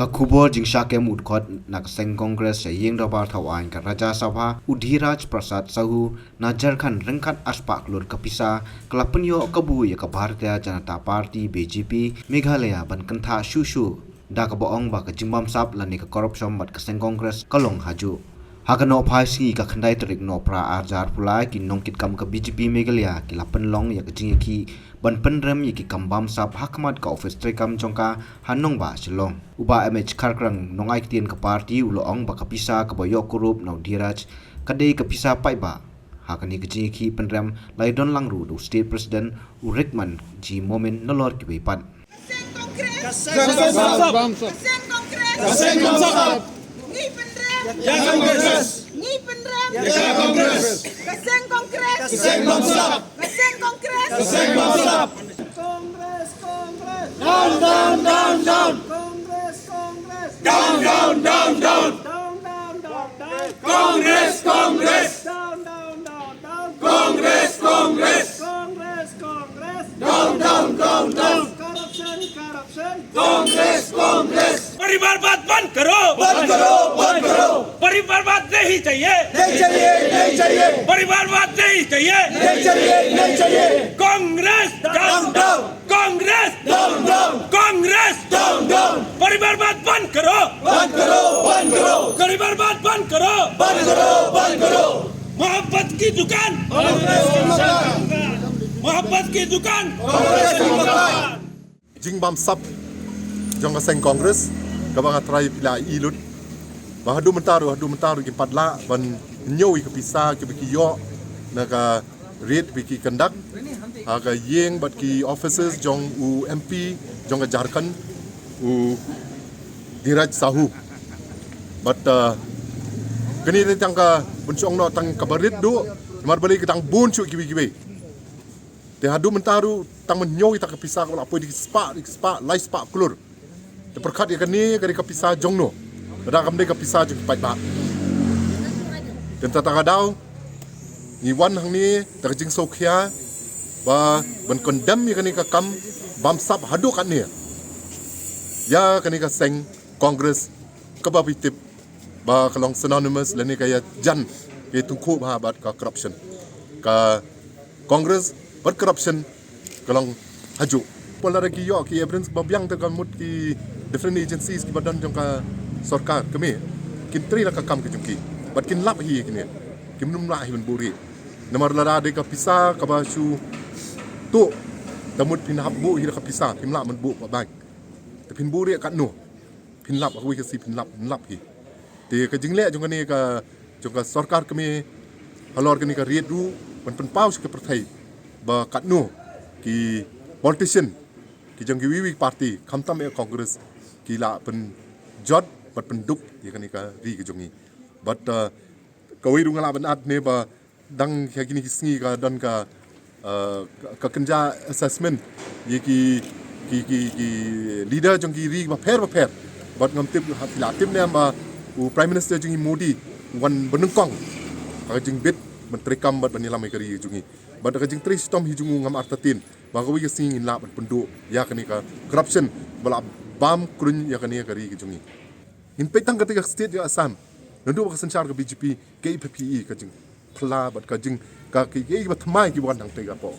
Kakubor jingsha ke mudkot nak seng kongres yeng dabar thawan ka Raja Sabha Udhiraj Prasad Sahu na Jharkhand rengkat aspak lur kapisa kelapenyo kabu ya ka Bharatiya Janata Party BJP Meghalaya ban kentha shushu da ka boong ba ka jimbam sap lani ka korupsiyon bat ka seng kongres kalong haju Hakano phasi ka khandai tarik no pra arjar pulai ki nongkit kam ka BJP Meghalaya ki lapen long ya ka jingki ban penrem ya ki kambam sap hakmat ka office trekam jongka hanong ba silong uba MH karkrang nongai kitien ka party uloong ba kapisa ka boyo korup na Udhiraj kadai kapisa pai ba hakani ka jingki penrem laidon langru do state president Urikman ji momen nolor ki bepan Ya Kongres. Ni penrem. Ya Kongres. Keseng Kongres. Keseng Bamsap. Keseng Kongres. Keseng Bamsap. Kongres. Down, down, down, down. Kongres. Down, down, down, down. Kongres. Down. Kongres. Down, down, down, down. Corruption. Kongres. परिवार बात बंद करो बंद करो परिवार बात नहीं चाहिए नहीं चाहिए परिवार बात नहीं चाहिए नहीं चाहिए कांग्रेस Down, down. कांग्रेस Down. कांग्रेस Down. परिवार बात बंद करो बंद करो परिवार बात बंद करो बंद करो मोहब्बत की दुकान मोहब्बत की दुकान Jingbam Sap jong seng kongres kabang atrai pila ilut bahadu mentaru ki padla ban nyoi ke pisa ke biki yo naga red biki kandak aga yeng bat ki officers jong u MP jong Jharkhand u Diraj Sahu but kini ni tangka bunsong no tang kabarit do mar bali ki tang bun chu ki biki te hadu mentaru tang menyoi tak pisa ko apa di spa lai spa klur te perkat ya kani kari kapisa jongno da kam de kapisa jong pai ba den ta dau ni wan hang ni ta jing sokhia ba ban condemn ya kani ka kam bam sap hadu kan ni ya kani ka seng congress ka ba bitip ba kalong synonymous lani ka ya jan ke tungku ba bat ka corruption ka congress but corruption kalong haju pola lagi yo ki evidence babyang te kamut ki different agencies ki badan jong ka sarkar kami kin tri la ka kam ki jongki but kin lap hi kini kim num la hi ban buri namar la de ka pisa ka ba su tu tamut pin hab bu hi ka pisa kim la man bu ba bang te pin buri ka no pin lap hui ka si pin lap hi te ka jingle jong ni ka jong ka sarkar kami halor kini ka riet du ban pen paus ke perthai ba kat no ki politician ki jong ki wiwi party khamtam e congress ki la pen jot bat pen duk ye kani ka ri ki jongi but ka wi rungala ban at ne ba dang kha kini kisngi ka dan ka ka kenja assessment ye ki leader jong ki ri ba pher but ngam tip la tip ne ba u prime minister jong Modi wan benengkong ka jing bit menteri kam bat banilam e kari jongi but ka jing tri stom hi jungu ngam artatin bagawi sing in la pendu ya kani ka corruption bala bam krun ya kani ka ri ki jungi in petang ka state ya Assam nandu ka sanchar ka BJP KPPE ka jing phla bat ka jing ka ki ba thmai ki wan dang te ka po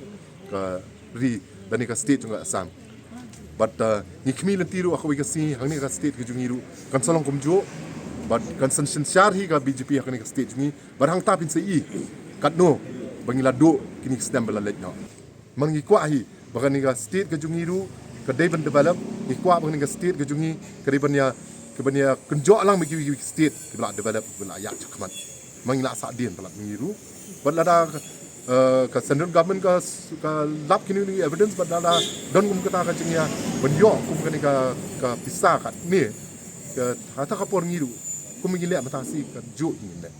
ka ri dani ka state junga Assam but ni khmi lan tiru akhawi ka si hangni ka state ki jungi ru kan salong kumjo but kan sanchar hi ka BJP hakani ka state jungi barhang tapin se I kat no bangila do kini sedang belalet no mangi kwa hi bagani ga state ka jungi ru ka develop develop ni kwa bagani ga state ka jungi karibanya kenjo alang megi state ki bela develop bela ya chakmat mangila sa din bela ngi ru balada ka central government ka lap kini ni evidence balada don kum kata ka jungi ya banyo kum kani ka pisa ka ni ka hata ka por ngi ru kum ngi le matasi ka jo ni